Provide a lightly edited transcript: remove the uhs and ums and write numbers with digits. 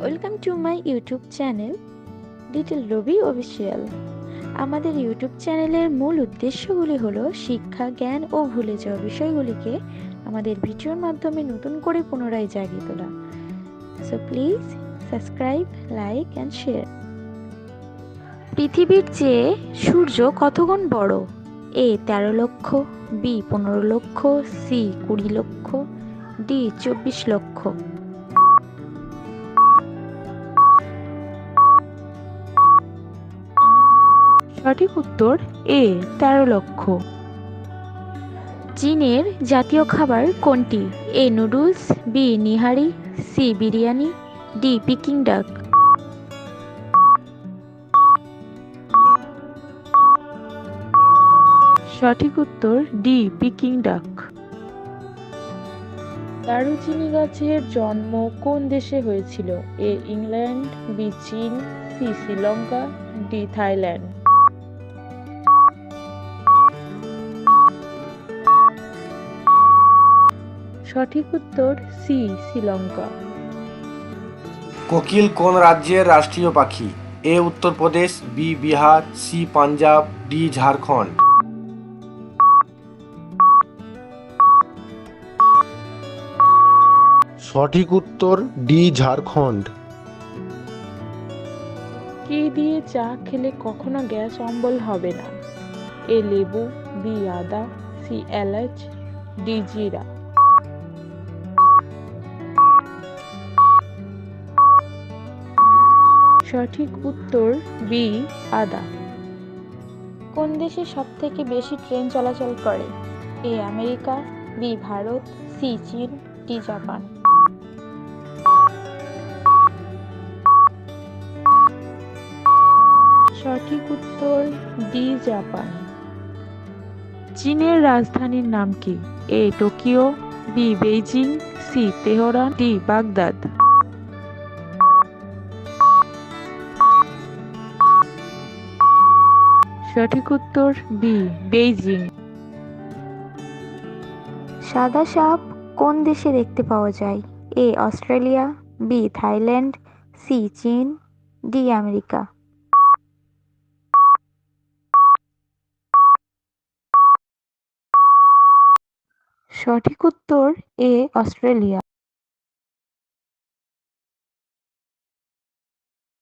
Welcome to my YouTube channel little Robi official. আমাদের YouTube চ্যানেলের মূল উদ্দেশ্যগুলি হলো শিক্ষা, জ্ঞান ও ভুলে যাওয়া বিষয়গুলিকে আমাদের ভিডিওর মাধ্যমে নতুন করে পুনরায় জাগিয়ে তোলা। So please subscribe, like and share. পৃথিবীর চেয়ে সূর্য কত গুণ বড়? এ 13 লক্ষ, বি 15 লক্ষ, সি 20 লক্ষ, ডি 24 লক্ষ। সঠিক উত্তর এ 13 লক্ষ। চীনের জাতীয় খাবার কোনটি? A noodles, B nihari, C biryani, D Peking duck. সঠিক উত্তর ডি পিকিং ডাক। দারুচিনি গাছের জন্ম কোন দেশে হয়েছিল? এ ইংল্যান্ড, বি চীন, সি শ্রীলঙ্কা, ডি থাইল্যান্ড। সঠিক উত্তর সি শ্রীলঙ্কা। কোকিল কোন রাজ্যের রাষ্ট্রীয় পাখি? A Uttar Pradesh, B Bihar, C Punjab, D Jharkhand. সঠিক উত্তর ডি ঝাড়খণ্ড। কি দিয়ে চা খেলে কখনো গ্যাস অম্বল হবে না? এ লেবু, বি আদা, সি এলাচ, ডি জিরা। সঠিক উত্তর বি আদা। কোন দেশে সবথেকে বেশি ট্রেন চলাচল করে? A America, B Bharat, C চীন, ডি জাপান। সঠিক উত্তর ডি জাপান। চীনের রাজধানীর নাম কি? A Tokyo, B Beijing, C Tehran, D Baghdad. সঠিক উত্তর বি বেইজিং। সাদা সাপ কোন দেশে দেখতে পাওয়া যায়? A Australia, B Thailand, C চীন, ডি আমেরিকা। সঠিক উত্তর এ অস্ট্রেলিয়া।